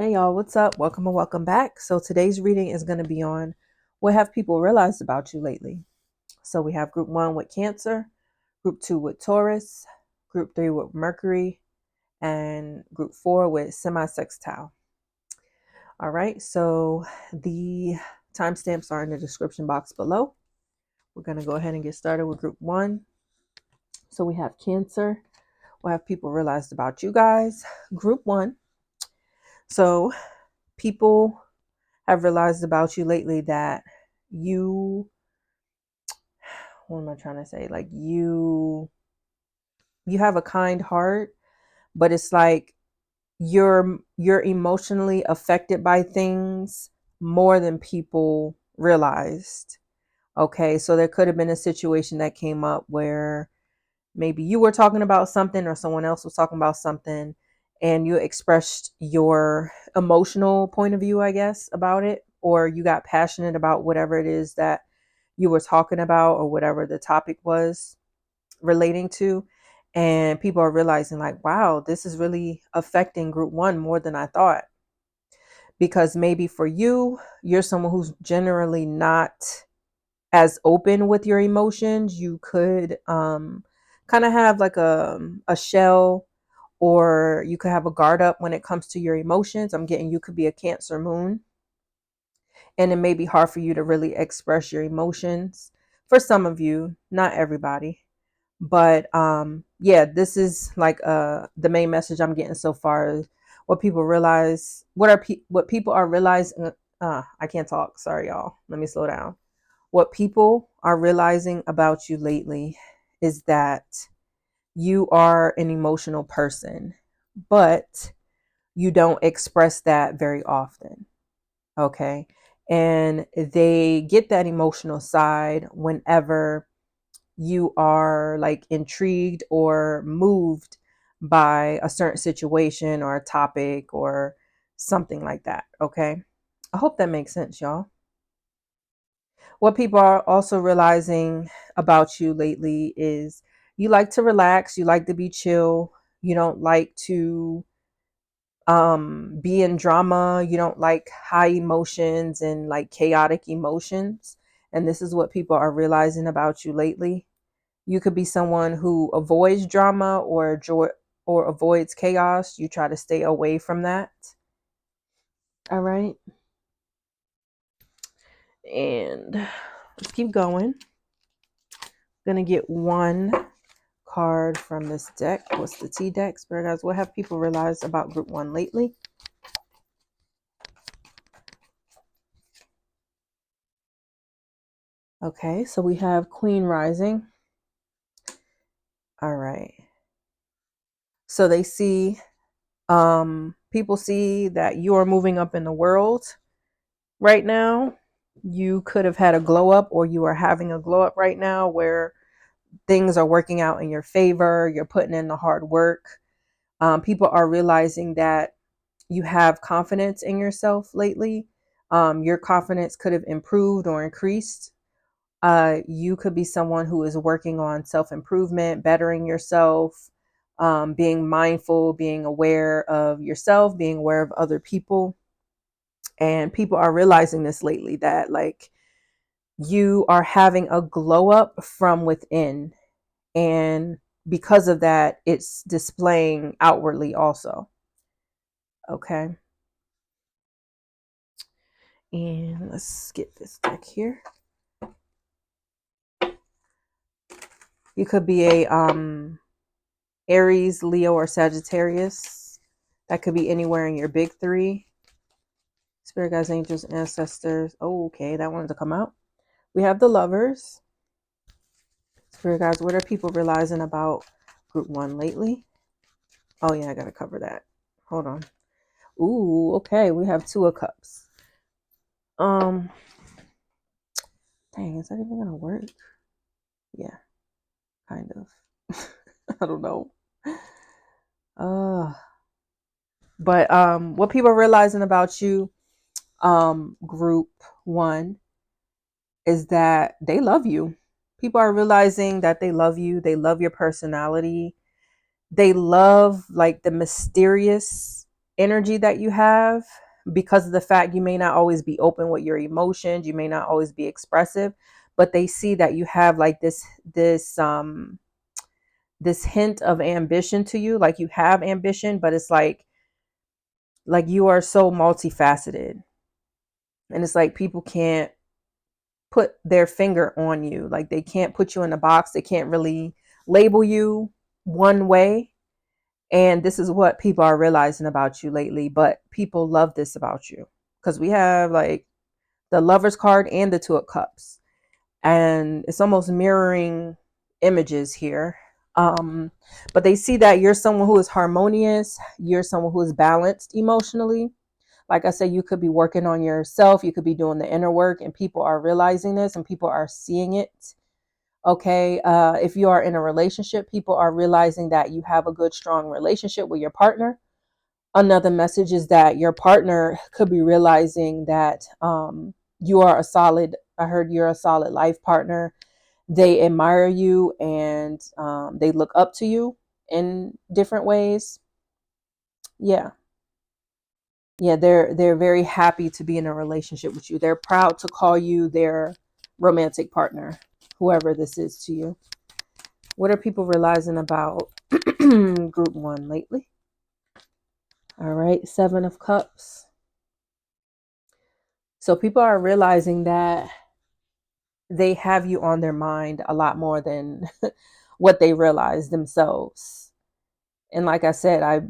Hey y'all, what's up? Welcome and welcome back. So today's reading is going to be on what have people realized about you lately. So we have group 1 with Cancer, group 2 with Taurus, group 3 with Mercury, and group 4 with semi-sextile. All right, so the timestamps are in the description box below. We're going to go ahead and get started with group 1. So we have Cancer. What have people realized about you guys? Group 1. So people have realized about you lately that what am I trying to say? Like you have a kind heart, but it's like you're emotionally affected by things more than people realized. Okay, so there could have been a situation that came up where maybe you were talking about something or someone else was talking about something and you expressed your emotional point of view, I guess, about it, or you got passionate about whatever it is that you were talking about or whatever the topic was relating to. And people are realizing, like, wow, this is really affecting group 1 more than I thought. Because maybe for you, you're someone who's generally not as open with your emotions. You could kind of have like a shell, or you could have a guard up when it comes to your emotions. I'm getting you could be a Cancer moon, and it may be hard for you to really express your emotions for some of you, not everybody. But yeah, this is like the main message I'm getting so far is what people realize, what people are realizing. I can't talk, sorry y'all, let me slow down. What people are realizing about you lately is that you are an emotional person, but you don't express that very often. Okay. And they get that emotional side whenever you are like intrigued or moved by a certain situation or a topic or something like that. Okay. I hope that makes sense, y'all. What people are also realizing about you lately is you like to relax, you like to be chill, you don't like to be in drama, you don't like high emotions and like chaotic emotions. And this is what people are realizing about you lately. You could be someone who avoids drama or joy or avoids chaos. You try to stay away from that. All right. And let's keep going. Gonna get one card from this deck. What's the T deck? Spirit guys, what have people realized about group 1 lately? Okay, so we have Queen Rising. All right. So they see, people see that you are moving up in the world right now. You could have had a glow up, or you are having a glow up right now where things are working out in your favor. You're putting in the hard work. People are realizing that you have confidence in yourself lately. Your confidence could have improved or increased. You could be someone who is working on self-improvement, bettering yourself, being mindful, being aware of yourself, being aware of other people. And people are realizing this lately, that like you are having a glow up from within. And because of that, it's displaying outwardly also. Okay. And let's get this deck here. You could be a Aries, Leo, or Sagittarius. That could be anywhere in your big 3. Spirit guides, angels, ancestors. Oh, okay, that wanted to come out. We have the Lovers. Spirit guides, what are people realizing about group 1 lately? Oh yeah, I gotta cover that. Hold on. Ooh, okay, we have 2 of Cups. Dang, is that even gonna work? Yeah, kind of. I don't know. But what people are realizing about you, group 1, is that they love you. People are realizing that they love you. They love your personality. They love like the mysterious. energy that you have, because of the fact you may not always be open with your emotions, you may not always be expressive, but they see that you have like this hint of ambition to you, like you have ambition, but it's like you are so multifaceted. And it's like people can't put their finger on you. Like they can't put you in a box. They can't really label you one way. And this is what people are realizing about you lately. But people love this about you because we have like the Lover's card and the Two of Cups. And it's almost mirroring images here. But they see that you're someone who is harmonious. You're someone who is balanced emotionally. Like I said, you could be working on yourself. You could be doing the inner work, and people are realizing this and people are seeing it. Okay. If you are in a relationship, people are realizing that you have a good, strong relationship with your partner. Another message is that your partner could be realizing that you are a solid, I heard you're a solid life partner. They admire you and they look up to you in different ways. Yeah. Yeah, they're very happy to be in a relationship with you. They're proud to call you their romantic partner, whoever this is to you. What are people realizing about group 1 lately? All right, 7 of Cups. So people are realizing that they have you on their mind a lot more than what they realize themselves. And like I said, I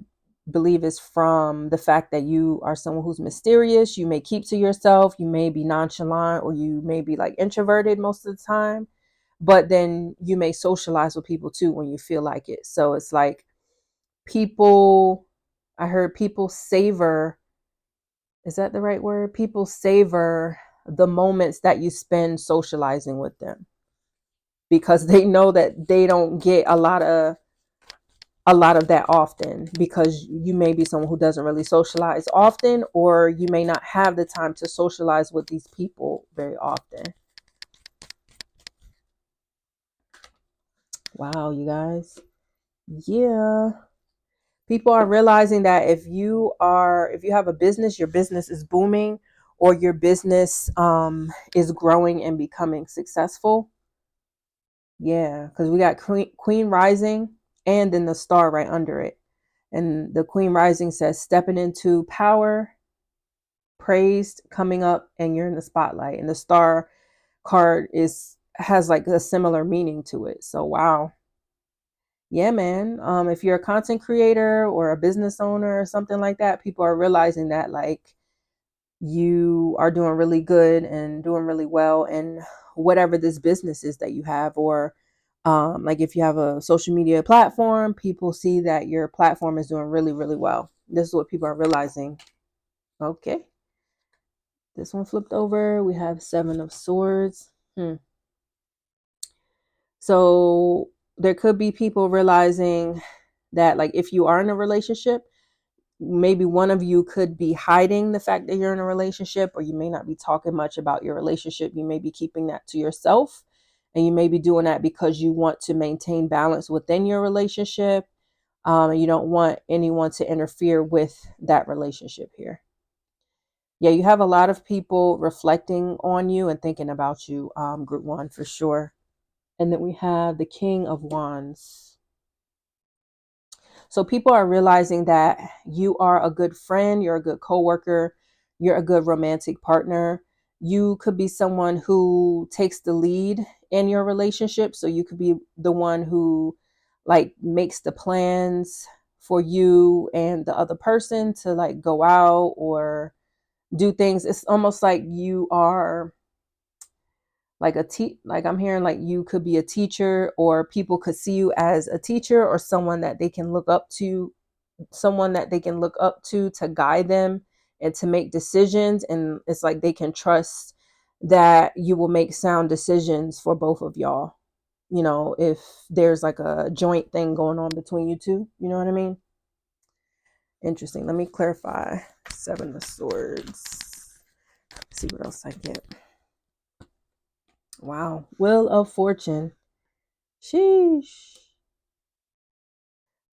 believe it's from the fact that you are someone who's mysterious. You may keep to yourself. You may be nonchalant, or you may be like introverted most of the time. But then you may socialize with people too when you feel like it. So it's like people, I heard people savor, is that the right word? People savor the moments that you spend socializing with them because they know that they don't get a lot of that often, because you may be someone who doesn't really socialize often, or you may not have the time to socialize with these people very often. Wow, you guys. Yeah. People are realizing that if you have a business, your business is booming, or your business is growing and becoming successful. Yeah, because we got Queen Rising and then the star right under it. And the Queen Rising says stepping into power, praised, coming up, and you're in the spotlight. And the star card has like a similar meaning to it. So wow. Yeah, man. If you're a content creator or a business owner or something like that, people are realizing that like you are doing really good and doing really well in whatever this business is that you have. Or like if you have a social media platform, people see that your platform is doing really, really well. This is what people are realizing. Okay. This one flipped over. We have 7 of Swords. So there could be people realizing that like if you are in a relationship, maybe one of you could be hiding the fact that you're in a relationship, or you may not be talking much about your relationship. You may be keeping that to yourself, and you may be doing that because you want to maintain balance within your relationship. And you don't want anyone to interfere with that relationship here. Yeah, you have a lot of people reflecting on you and thinking about you, group 1 for sure. And then we have the King of Wands. So people are realizing that you are a good friend, you're a good coworker, you're a good romantic partner. You could be someone who takes the lead in your relationship. So you could be the one who like makes the plans for you and the other person to like go out or do things. It's almost like you are like like I'm hearing like you could be a teacher, or people could see you as a teacher or someone that they can look up to, to guide them and to make decisions. And it's like they can trust that you will make sound decisions for both of y'all, if there's like a joint thing going on between you two. You know what I mean? Interesting. Let me clarify. 7 of Swords. Let's see what else I get. Wow. Wheel of Fortune. Sheesh.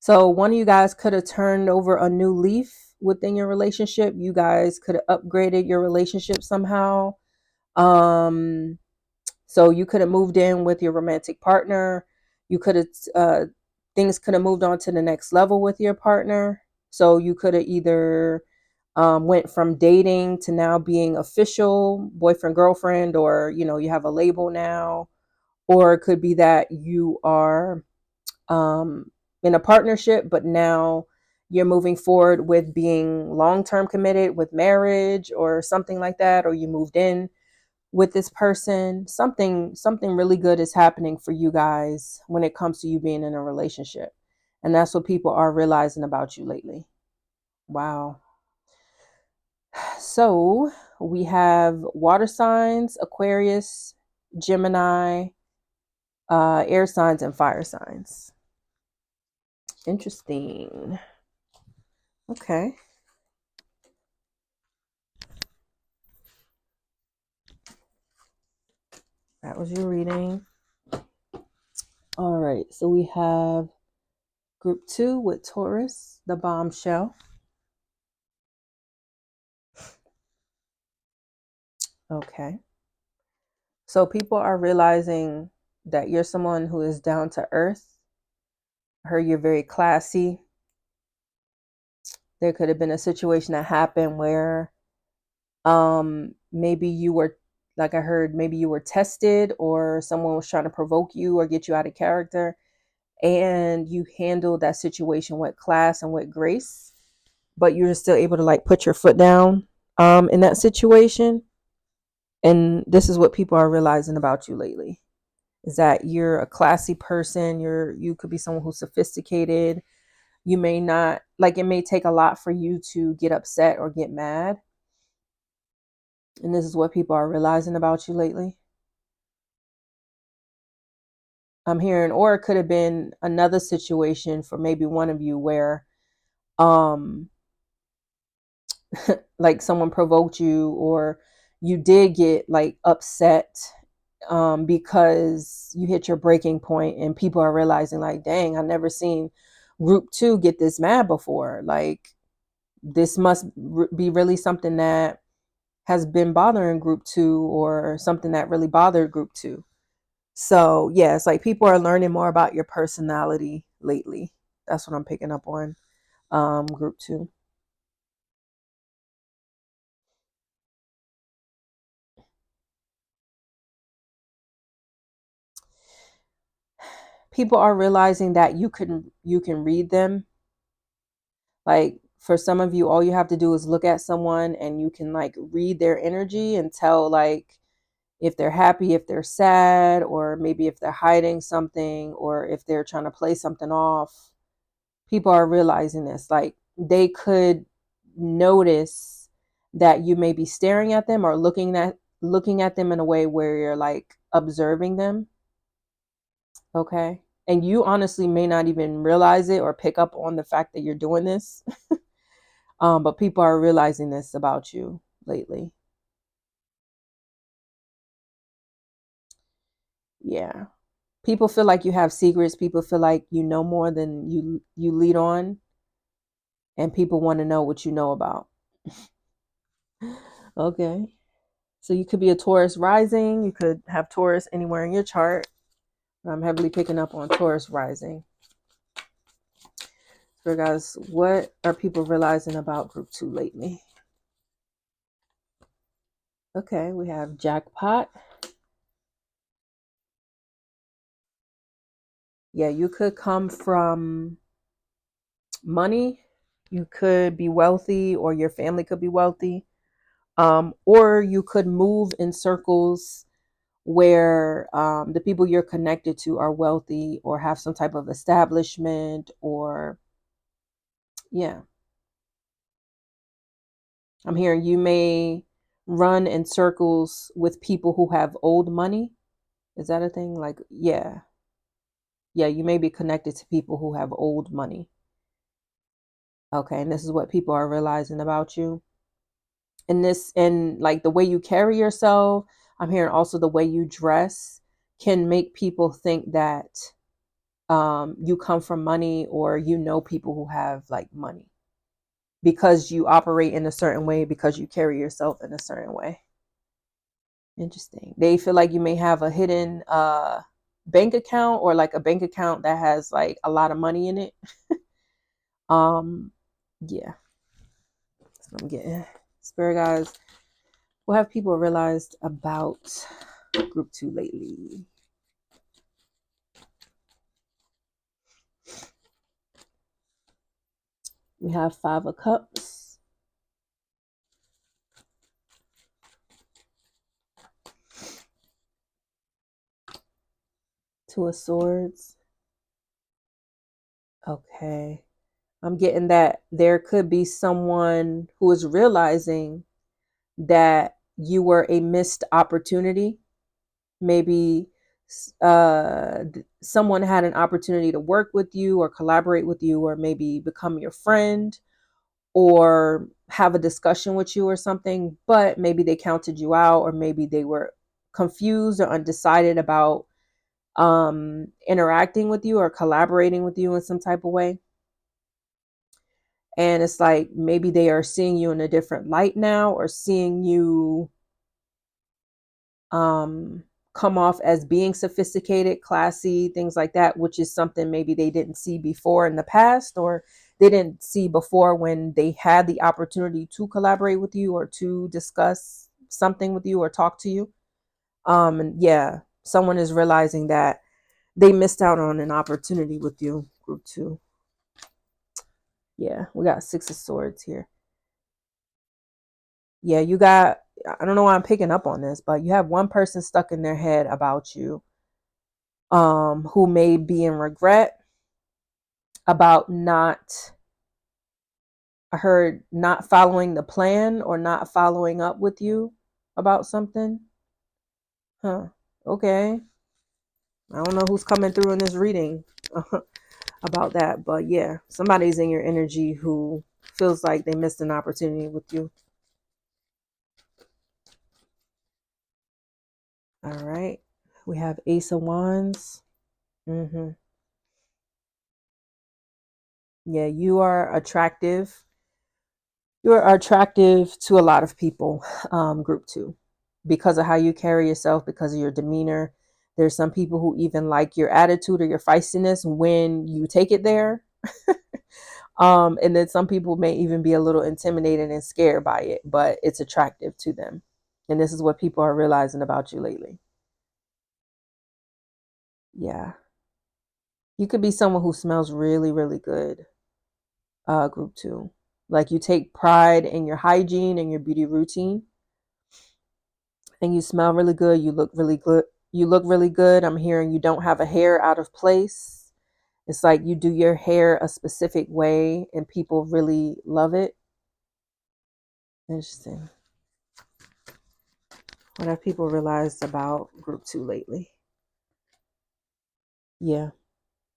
So one of you guys could have turned over a new leaf within your relationship. You guys could have upgraded your relationship somehow. Um, so you could have moved in with your romantic partner. You could have, things could have moved on to the next level with your partner. So you could have either went from dating to now being official boyfriend, girlfriend, or, you have a label now. Or it could be that you are in a partnership, but now you're moving forward with being long-term committed with marriage or something like that, or you moved in with this person. Something really good is happening for you guys when it comes to you being in a relationship. And that's what people are realizing about you lately. Wow. So we have water signs, Aquarius, Gemini, air signs, and fire signs. Interesting. Okay. That was your reading. All right. So we have group 2 with Taurus, the bombshell. Okay. So people are realizing that you're someone who is down to earth. I heard you're very classy. There could have been a situation that happened where maybe you were, like I heard, maybe you were tested or someone was trying to provoke you or get you out of character, and you handled that situation with class and with grace, but you're still able to like put your foot down in that situation. And this is what people are realizing about you lately, is that you're a classy person. You could be someone who's sophisticated. You may not, like, it may take a lot for you to get upset or get mad. And this is what people are realizing about you lately. I'm hearing, or it could have been another situation for maybe one of you where like someone provoked you, or you did get like upset because you hit your breaking point, and people are realizing like, dang, I've never seen group 2 get this mad before. Like, this must be really something that has been bothering group 2, or something that really bothered group 2. So yeah, it's like people are learning more about your personality lately. That's what I'm picking up on, group 2. People are realizing that you can read them. Like, for some of you, all you have to do is look at someone and you can like read their energy and tell like if they're happy, if they're sad, or maybe if they're hiding something, or if they're trying to play something off. People are realizing this. Like, they could notice that you may be staring at them or looking at them in a way where you're like observing them. Okay. And you honestly may not even realize it or pick up on the fact that you're doing this. But people are realizing this about you lately. Yeah. People feel like you have secrets. People feel like you know more than you lead on, and people want to know what you know about. Okay. So you could be a Taurus rising. You could have Taurus anywhere in your chart. I'm heavily picking up on Taurus rising. So guys, what are people realizing about group 2 lately? Okay, we have jackpot. Yeah, you could come from money. You could be wealthy, or your family could be wealthy. Or you could move in circles where the people you're connected to are wealthy or have some type of establishment, or yeah. I'm hearing you may run in circles with people who have old money. Is that a thing? Like, yeah. Yeah, you may be connected to people who have old money. Okay, and this is what people are realizing about you. And like the way you carry yourself, I'm hearing also the way you dress can make people think that you come from money, or you know people who have like money. because you operate in a certain way, because you carry yourself in a certain way. Interesting. They feel like you may have a hidden bank account, or like a bank account that has like a lot of money in it. Yeah. So I'm getting spirit guys. What have people realized about group 2 lately? We have 5 of Cups. Two of Swords. Okay. I'm getting that there could be someone who is realizing that you were a missed opportunity. Maybe someone had an opportunity to work with you or collaborate with you, or maybe become your friend or have a discussion with you or something, but maybe they counted you out, or maybe they were confused or undecided about interacting with you or collaborating with you in some type of way. And it's like maybe they are seeing you in a different light now, or seeing you come off as being sophisticated, classy, things like that, which is something maybe they didn't see before in the past, or they didn't see before when they had the opportunity to collaborate with you or to discuss something with you or talk to you. And yeah, someone is realizing that they missed out on an opportunity with you, group 2. Yeah, we got 6 of Swords here. Yeah, you got, I don't know why I'm picking up on this, but you have one person stuck in their head about you, who may be in regret about not, I heard, not following the plan or not following up with you about something. Huh. Okay. I don't know who's coming through in this reading about that, but yeah, somebody's in your energy who feels like they missed an opportunity with you. All right. We have Ace of Wands. Yeah, you are attractive. You're attractive to a lot of people, group 2, because of how you carry yourself, because of your demeanor. There's some people who even like your attitude or your feistiness when you take it there. And then some people may even be a little intimidated and scared by it, but it's attractive to them. And this is what people are realizing about you lately. Yeah. You could be someone who smells really, really good, group 2. Like you take pride in your hygiene and your beauty routine, and you smell really good. You look really good. You look really good. I'm hearing you don't have a hair out of place. It's like you do your hair a specific way and people really love it. Interesting. What have people realized about group 2 lately? Yeah.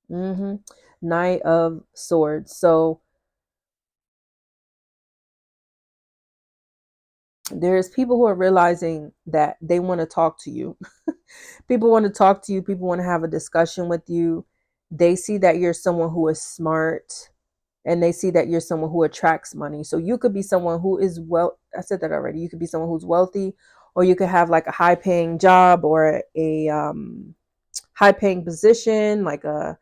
Knight of Swords. So there's people who are realizing that they want to talk to you. People want to talk to you. People want to have a discussion with you. They see that you're someone who is smart, and they see that you're someone who attracts money. So you could be someone who is, well, I said that already. You could be someone who's wealthy, or you could have like a high paying job, or a high paying position, like a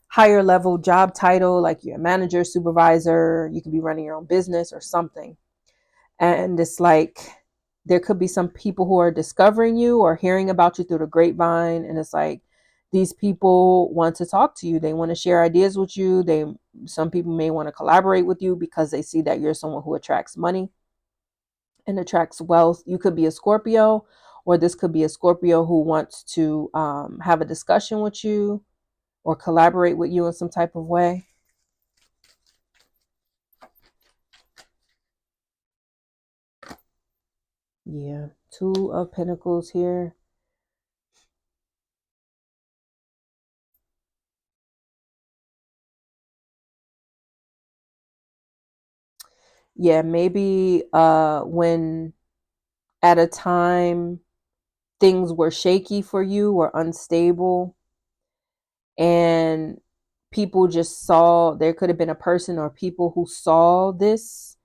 higher level job title, like you're a manager, supervisor. You could be running your own business or something. And it's like there could be some people who are discovering you or hearing about you through the grapevine, and it's like these people want to talk to you. They want to share ideas with you. Some people may want to collaborate with you because they see that you're someone who attracts money and attracts wealth. You could be a Scorpio, or this could be a Scorpio who wants to have a discussion with you or collaborate with you in some type of way. Yeah, 2 of Pentacles here. Yeah, maybe when at a time things were shaky for you or unstable, and people just saw, there could have been a person or people who saw this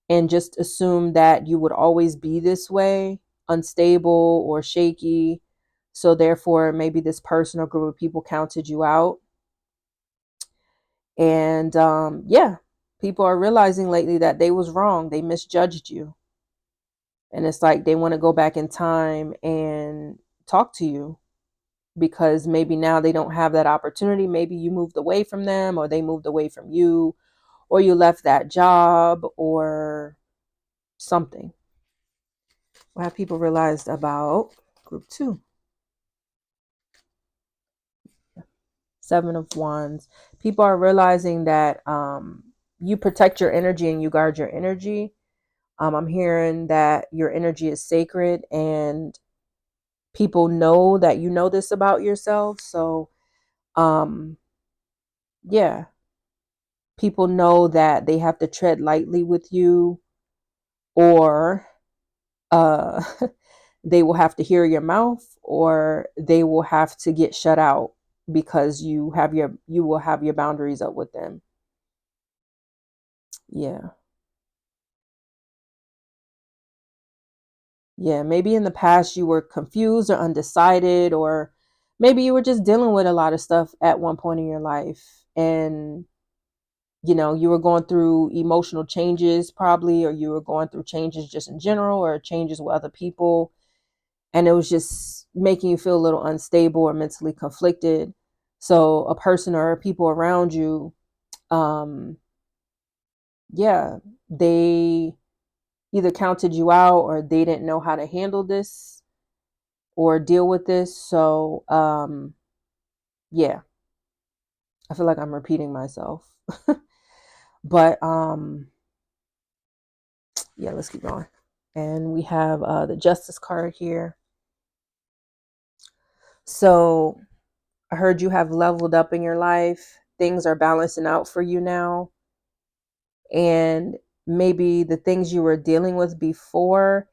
and just assumed that you would always be this way, unstable or shaky. So therefore, maybe this person or group of people counted you out. And yeah, people are realizing lately that they was wrong. They misjudged you. And it's like they want to go back in time and talk to you, because maybe now they don't have that opportunity. Maybe you moved away from them, or they moved away from you, or you left that job or something. What have people realized about group 2? 7 of Wands. People are realizing that you protect your energy and you guard your energy. I'm hearing that your energy is sacred, and people know that you know this about yourself. So, yeah, people know that they have to tread lightly with you, or uh, they will have to hear your mouth, or they will have to get shut out because you will have your boundaries up with them. Yeah. Yeah, maybe in the past you were confused or undecided, or maybe you were just dealing with a lot of stuff at one point in your life, and you were going through emotional changes probably, or you were going through changes just in general, or changes with other people, and it was just making you feel a little unstable or mentally conflicted. So a person or people around you, um yeah, they either counted you out, or they didn't know how to handle this or deal with this. So yeah, I feel like I'm repeating myself. But yeah, let's keep going. And we have the Justice card here. So I heard you have leveled up in your life. Things are balancing out for you now. And maybe the things you were dealing with before,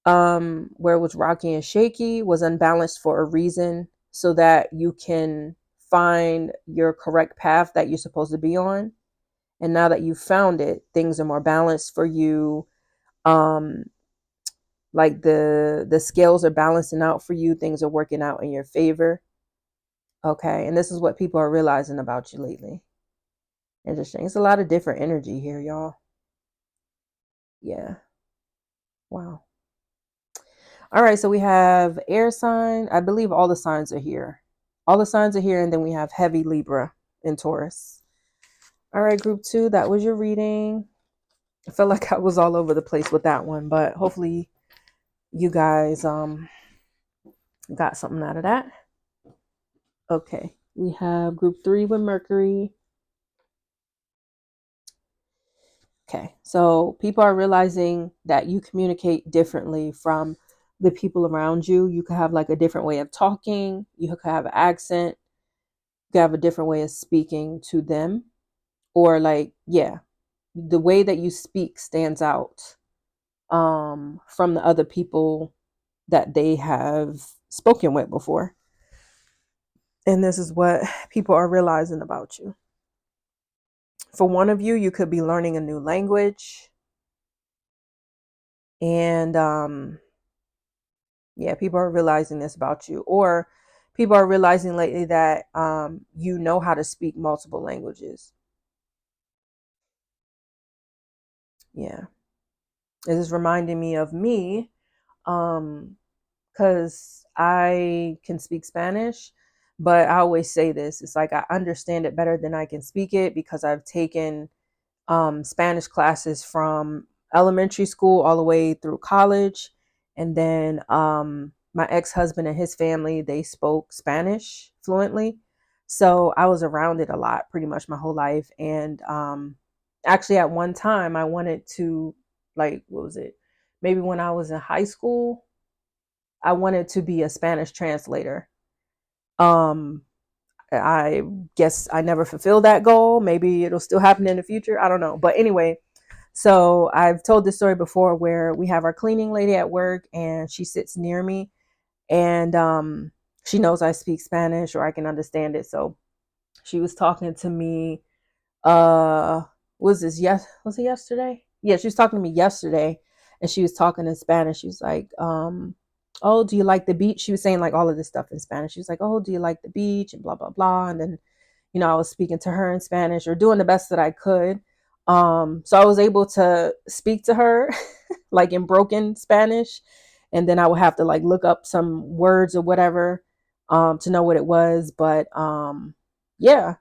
where it was rocky and shaky, was unbalanced for a reason, so that you can find your correct path that you're supposed to be on. And now that you've found it, things are more balanced for you. Um, like the scales are balancing out for you. Things are working out in your favor. Okay. And this is what people are realizing about you lately. Interesting. It's a lot of different energy here, y'all. Yeah. Wow. All right. So we have air sign. I believe all the signs are here. All the signs are here. And then we have heavy Libra and Taurus. All right, group 2, that was your reading. I felt like I was all over the place with that one, but hopefully you guys got something out of that. Okay, we have group 3 with Mercury. Okay, so people are realizing that you communicate differently from the people around you. You could have like a different way of talking. You could have an accent. You could have a different way of speaking to them. Or like, yeah, the way that you speak stands out from the other people that they have spoken with before. And this is what people are realizing about you. For one of you, you could be learning a new language. And yeah, people are realizing this about you. Or people are realizing lately that you know how to speak multiple languages. Yeah. This is reminding me of me, because I can speak Spanish, but I always say this. It's like I understand it better than I can speak it, because I've taken Spanish classes from elementary school all the way through college. And then my ex-husband and his family, they spoke Spanish fluently. So I was around it a lot, pretty much my whole life. And actually at one time I wanted to, like, what was it? Maybe when I was in high school, I wanted to be a Spanish translator. Um, I guess I never fulfilled that goal. Maybe it'll still happen in the future. I don't know. But anyway, so I've told this story before, where we have our cleaning lady at work and she sits near me, and she knows I speak Spanish, or I can understand it. So She was talking to me. Uh, was this was it yesterday? Yeah, she was talking to me yesterday, and she was talking in Spanish. She was like, "Oh, do you like the beach?" She was saying like all of this stuff in Spanish. She was like, "Oh, do you like the beach?" and blah blah blah. And then, I was speaking to her in Spanish or doing the best that I could. So I was able to speak to her like in broken Spanish, and then I would have to like look up some words or whatever to know what it was. But yeah,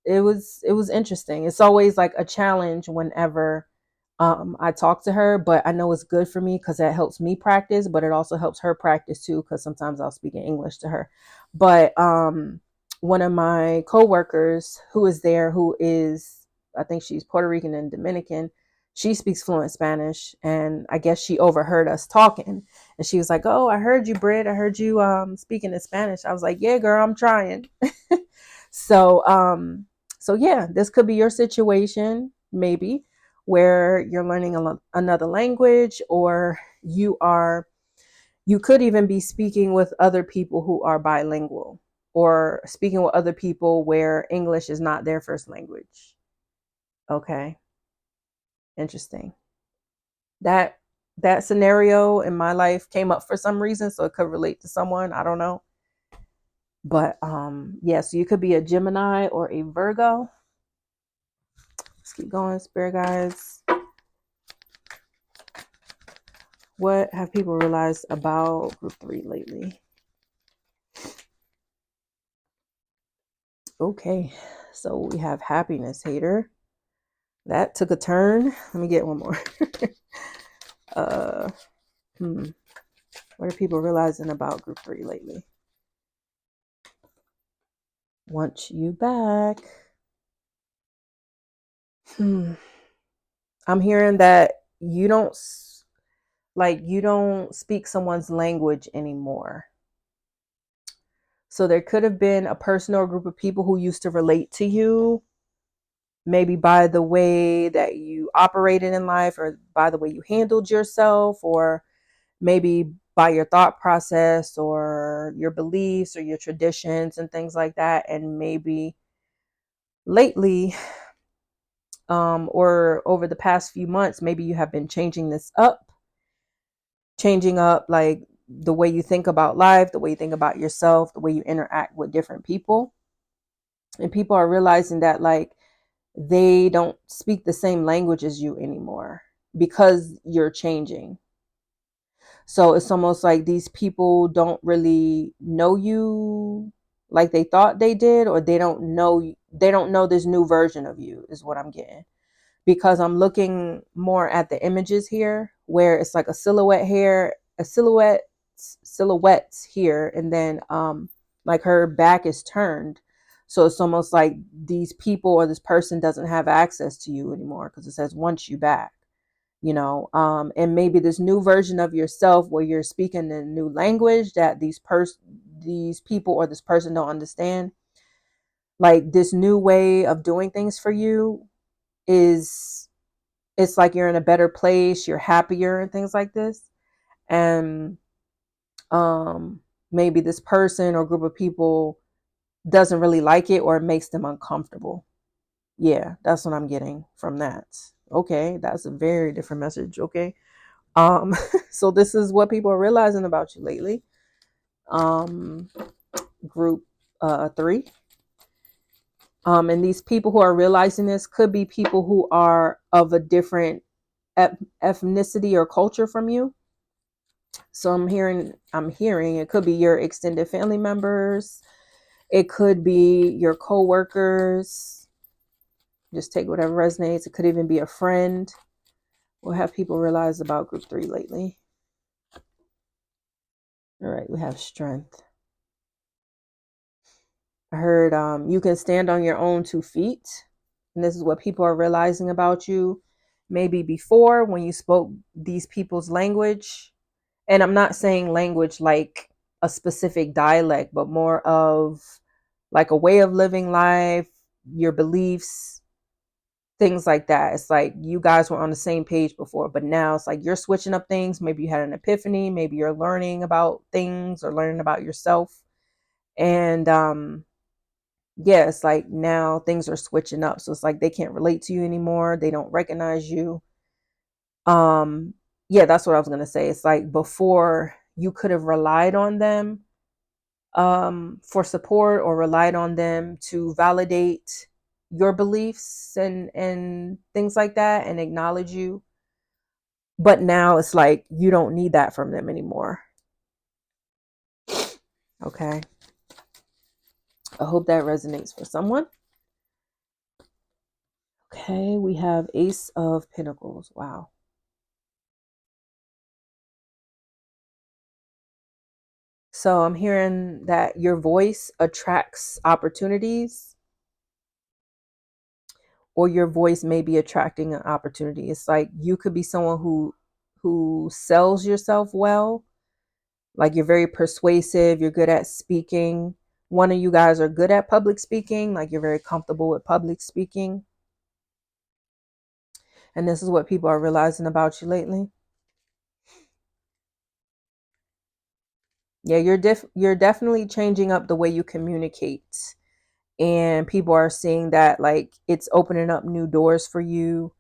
it was interesting. It's always like a challenge whenever I talk to her, but I know it's good for me because that helps me practice, but it also helps her practice too, because sometimes I'll speak in English to her. But one of my coworkers who is there, who is, I think she's Puerto Rican and Dominican, she speaks fluent Spanish, and I guess she overheard us talking, and she was like, "Oh, I heard you, Britt. I heard you speaking in Spanish." I was like, "Yeah, girl, I'm trying." So so yeah, this could be your situation, maybe, where you're learning another language, or you could even be speaking with other people who are bilingual, or speaking with other people where English is not their first language. Okay, interesting. That scenario in my life came up for some reason, so it could relate to someone, I don't know. But yeah, so you could be a Gemini or a Virgo. Let's keep going, spirit guys. What have people realized about group 3 lately? Okay, so we have happiness hater. That took a turn. Let me get one more. uh, What are people realizing about group 3 lately? Want you back. I'm hearing that you don't speak someone's language anymore. So there could have been a person or a group of people who used to relate to you, maybe by the way that you operated in life, or by the way you handled yourself, or maybe by your thought process or your beliefs or your traditions and things like that. And maybe lately, or over the past few months, maybe you have been changing up like the way you think about life, the way you think about yourself, the way you interact with different people. And people are realizing that like they don't speak the same language as you anymore because you're changing. So it's almost like these people don't really know you like they thought they did, or they don't know this new version of you, is what I'm getting. Because I'm looking more at the images here, where it's like a silhouettes here, and then like her back is turned. So it's almost like these people or this person doesn't have access to you anymore, because it says "want you back." And maybe this new version of yourself where you're speaking a new language that these people or this person don't understand, like this new way of doing things for you, is it's like you're in a better place, you're happier and things like this. And maybe this person or group of people doesn't really like it, or it makes them uncomfortable. Yeah, that's what I'm getting from that. Okay, that's a very different message. Okay. So this is what people are realizing about you lately. Um, Group 3. And these people who are realizing this could be people who are of a different ethnicity or culture from you. So I'm hearing it could be your extended family members. It could be your co-workers. Just take whatever resonates. It could even be a friend. What have people realized about group 3 lately? All right, we have strength. I heard you can stand on your own 2 feet. And this is what people are realizing about you. Maybe before, when you spoke these people's language, and I'm not saying language like a specific dialect, but more of like a way of living life, your beliefs, things like that. It's like you guys were on the same page before, but now it's like you're switching up things. Maybe you had an epiphany. Maybe you're learning about things or learning about yourself. And yeah, it's like now things are switching up. So it's like they can't relate to you anymore. They don't recognize you. Um, yeah, that's what I was gonna say. It's like before you could have relied on them for support, or relied on them to validate your beliefs and things like that and acknowledge you. But now it's like you don't need that from them anymore. Okay. I hope that resonates for someone. Okay, we have Ace of Pentacles. Wow. So I'm hearing that your voice attracts opportunities, or your voice may be attracting an opportunity. It's like you could be someone who sells yourself well. Like you're very persuasive, you're good at speaking. One of you guys are good at public speaking, like you're very comfortable with public speaking. And this is what people are realizing about you lately. Yeah, you're definitely changing up the way you communicate. And people are seeing that like it's opening up new doors for you,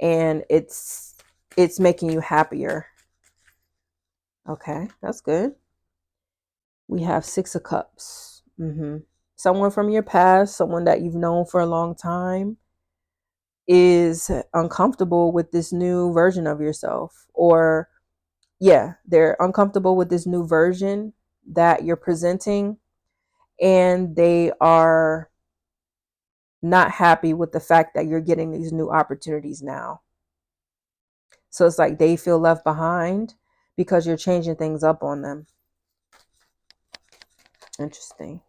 and it's making you happier. Okay, that's good. We have Six of Cups. Someone from your past, someone that you've known for a long time, is uncomfortable with this new version of yourself. Or yeah, they're uncomfortable with this new version that you're presenting, and they are not happy with the fact that you're getting these new opportunities now. So it's like they feel left behind because you're changing things up on them. Interesting.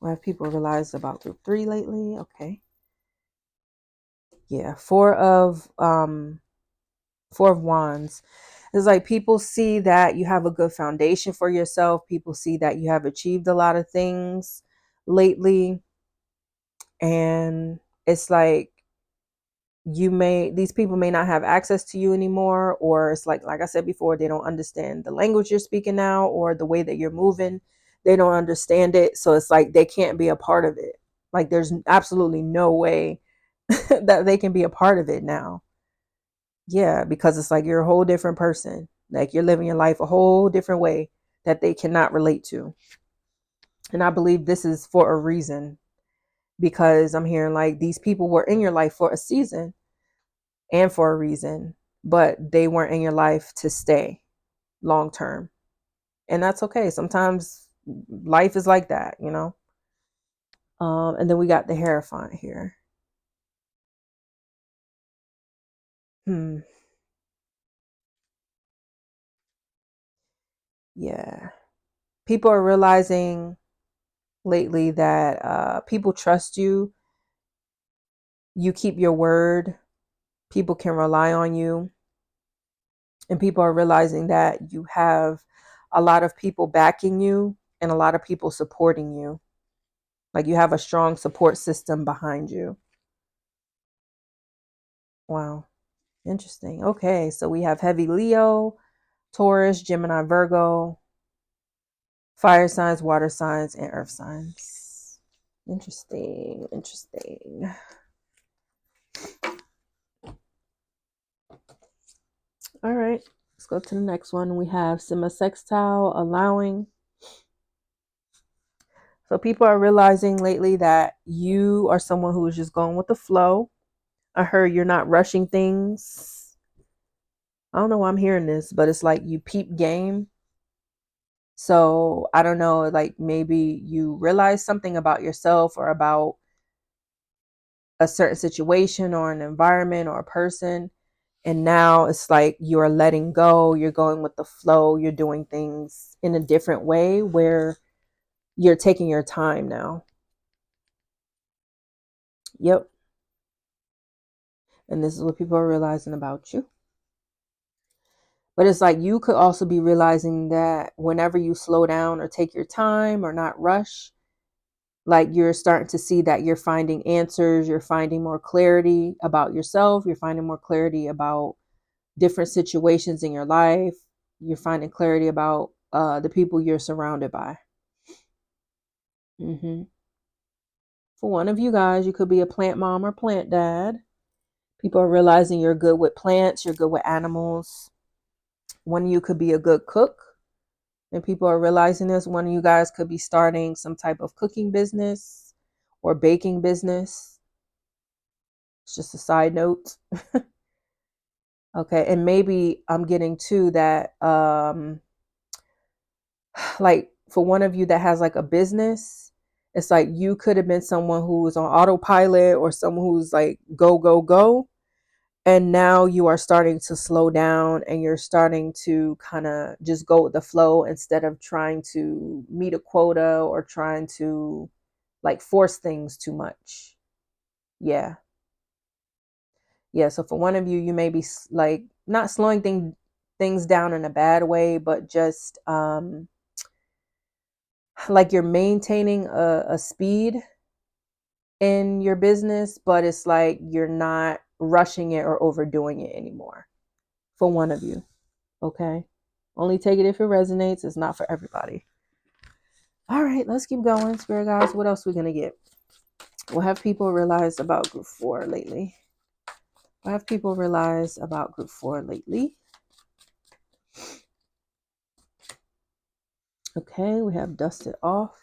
What have people realized about group 3 lately? Okay. Yeah, Four of Wands. It's like people see that you have a good foundation for yourself. People see that you have achieved a lot of things lately. And it's like these people may not have access to you anymore, or it's like I said before, they don't understand the language you're speaking now, or the way that you're moving. They don't understand it. So it's like they can't be a part of it. Like there's absolutely no way that they can be a part of it now. Yeah, because it's like you're a whole different person. Like you're living your life a whole different way that they cannot relate to. And I believe this is for a reason, because I'm hearing like these people were in your life for a season and for a reason, but they weren't in your life to stay long term. And that's okay. Sometimes life is like that, you know? And then we got the Hierophant here. Hmm. Yeah. People are realizing lately that people trust you. You keep your word. People can rely on you. And people are realizing that you have a lot of people backing you and a lot of people supporting you. Like you have a strong support system behind you. Wow. Interesting. Okay. So we have heavy Leo, Taurus, Gemini, Virgo, fire signs, water signs, and earth signs. Interesting. Interesting. All right. Let's go to the next one. We have Semi-Sextile, allowing. So people are realizing lately that you are someone who is just going with the flow. I heard you're not rushing things. I don't know why I'm hearing this, but it's like you peep game. So I don't know, like maybe you realize something about yourself or about a certain situation or an environment or a person. And now it's like you're letting go, you're going with the flow, you're doing things in a different way where you're taking your time now. Yep. And this is what people are realizing about you. But it's like you could also be realizing that whenever you slow down or take your time or not rush, like you're starting to see that you're finding answers, you're finding more clarity about yourself, you're finding more clarity about different situations in your life, you're finding clarity about the people you're surrounded by. For one of you guys, you could be a plant mom or plant dad. People are realizing you're good with plants, you're good with animals. One of you could be a good cook, and people are realizing this. One of you guys could be starting some type of cooking business or baking business. It's just a side note. Okay, and maybe I'm getting to that like for one of you that has like a business, it's like you could have been someone who was on autopilot or someone who's like go go go, and now you are starting to slow down and you're starting to kind of just go with the flow instead of trying to meet a quota or trying to like force things too much. Yeah. Yeah, so for one of you, you may be like not slowing things down in a bad way, but just like you're maintaining a speed in your business, but it's like you're not rushing it or overdoing it anymore. For one of you. Okay. Only take it if it resonates. It's not for everybody. All right, let's keep going. Spirit guys, what else are we going to get? What have people realized about group 4 lately? What have people realized about group 4 lately? Okay, we have dusted off.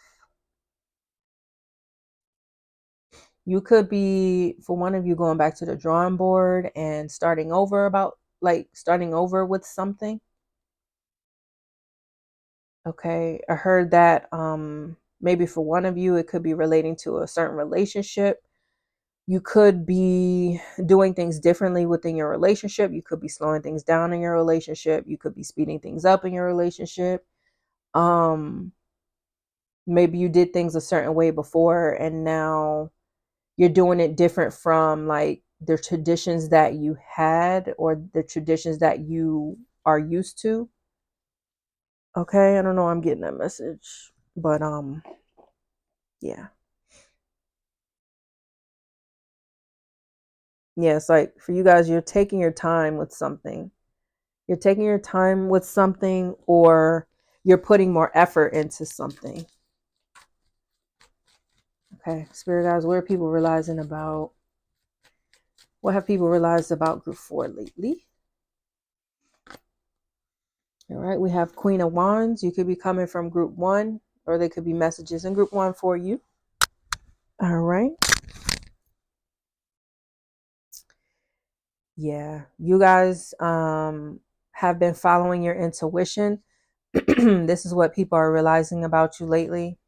You could be, for one of you, going back to the drawing board and starting over with something. Okay, I heard that maybe for one of you, it could be relating to a certain relationship. You could be doing things differently within your relationship. You could be slowing things down in your relationship. You could be speeding things up in your relationship. Maybe you did things a certain way before and now you're doing it different from like the traditions that you had or the traditions that you are used to. Okay, I don't know, I'm getting that message, but yeah. Yeah, it's like for you guys, you're taking your time with something. You're taking your time with something or you're putting more effort into something. Okay, Spirit guys, what have people realized about group 4 lately? All right, we have Queen of Wands. You could be coming from group 1 or there could be messages in group 1 for you. All right. Yeah, you guys have been following your intuition. This is what people are realizing about you lately.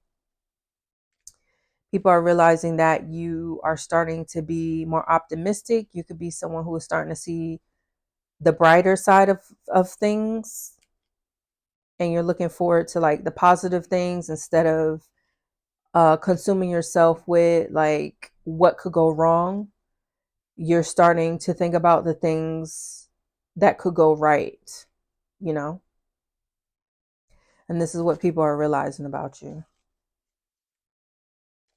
People are realizing that you are starting to be more optimistic. You could be someone who is starting to see the brighter side of things, and you're looking forward to like the positive things instead of consuming yourself with like what could go wrong. You're starting to think about the things that could go right, you know? And this is what people are realizing about you.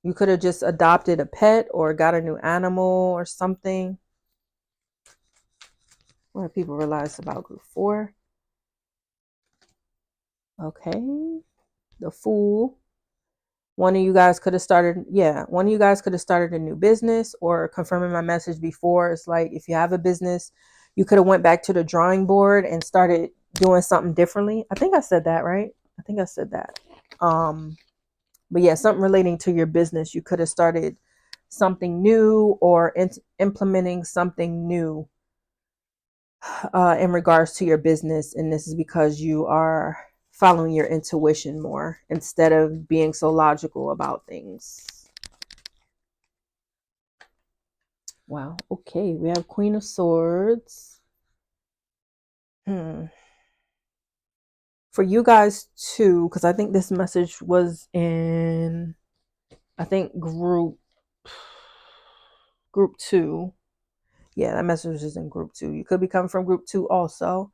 You could have just adopted a pet or got a new animal or something. What have people realized about group 4? Okay. The Fool. One of you guys could have started, one of you guys could have started a new business or confirming my message before. It's like if you have a business, you could have went back to the drawing board and started doing something differently. I think I said that, right? I think I said that. But yeah, something relating to your business. You could have started something new or implementing something new in regards to your business. And this is because you are following your intuition more instead of being so logical about things. Wow. Okay. We have Queen of Swords. For you guys too, because I think this message was in, I think group 2. Yeah, that message is in group 2. You could be coming from group 2 also.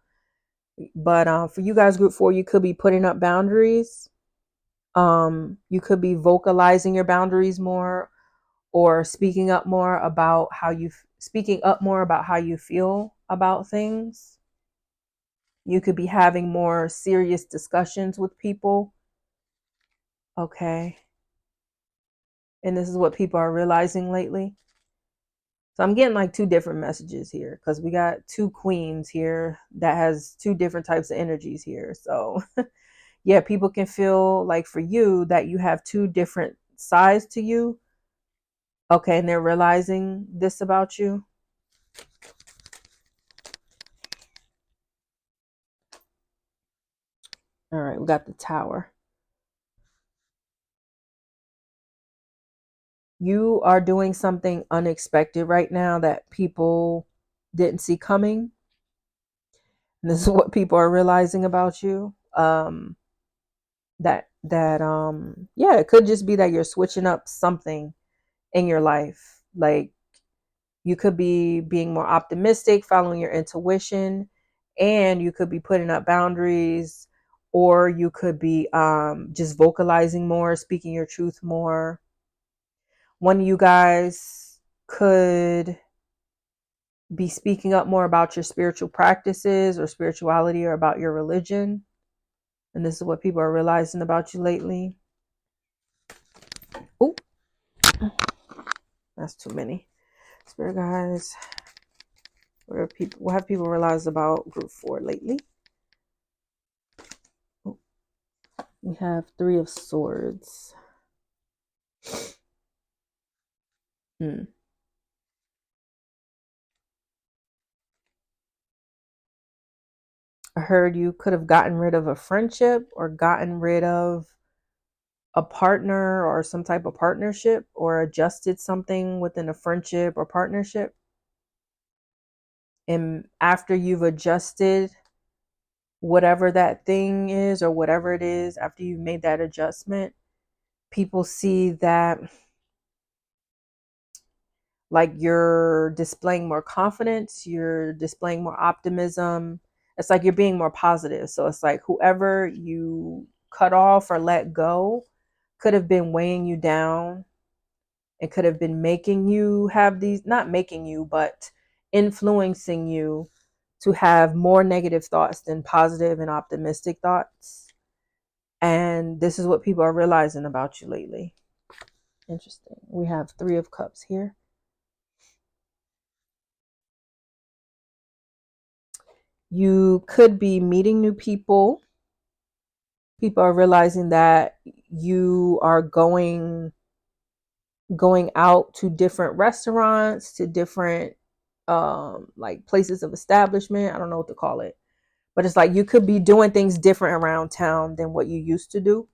But for you guys, group 4, you could be putting up boundaries. You could be vocalizing your boundaries more or speaking up more about how you feel about things. You could be having more serious discussions with people. Okay. And this is what people are realizing lately. So I'm getting like two different messages here because we got two queens here that has two different types of energies here. So yeah, people can feel like for you that you have two different sides to you. Okay, and they're realizing this about you. All right, we got the Tower. You are doing something unexpected right now that people didn't see coming. And this is what people are realizing about you. Yeah, it could just be that you're switching up something in your life. Like you could be being more optimistic, following your intuition, and you could be putting up boundaries, or you could be just vocalizing more, speaking your truth more. One of you guys could be speaking up more about your spiritual practices or spirituality or about your religion. And this is what people are realizing about you lately. Oh, that's too many. Spirit guys, what have people realized about group 4 lately? Oh, we have 3 of Swords. I heard you could have gotten rid of a friendship or gotten rid of a partner or some type of partnership or adjusted something within a friendship or partnership. And after you've adjusted whatever that thing is or whatever it is, after you've made that adjustment, people see that like you're displaying more confidence, you're displaying more optimism. It's like you're being more positive. So it's like whoever you cut off or let go could have been weighing you down. It could have been making you have these, not making you, but influencing you to have more negative thoughts than positive and optimistic thoughts. And this is what people are realizing about you lately. Interesting. We have 3 of Cups here. You could be meeting new people. People are realizing that you are going out to different restaurants, to different like places of establishment. I don't know what to call it. But it's like you could be doing things different around town than what you used to do.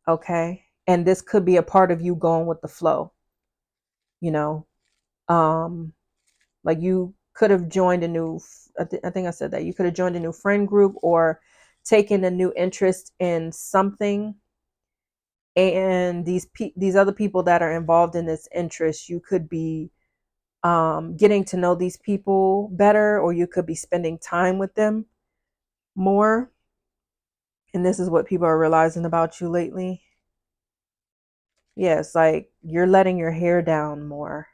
Okay. And this could be a part of you going with the flow, you know. Um, like you could have joined a new, I think I said that you could have joined a new friend group or taken a new interest in something. And these other people that are involved in this interest, you could be getting to know these people better, or you could be spending time with them more. And this is what people are realizing about you lately. Yeah, it's like you're letting your hair down more.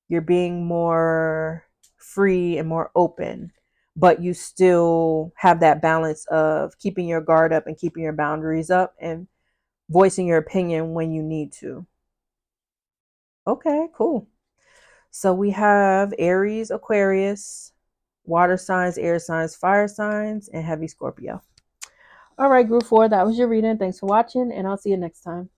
You're being more free and more open, but you still have that balance of keeping your guard up and keeping your boundaries up and voicing your opinion when you need to. Okay, cool. So we have Aries, Aquarius, water signs, air signs, fire signs, and heavy Scorpio. All right, group 4, that was your reading. Thanks for watching, and I'll see you next time.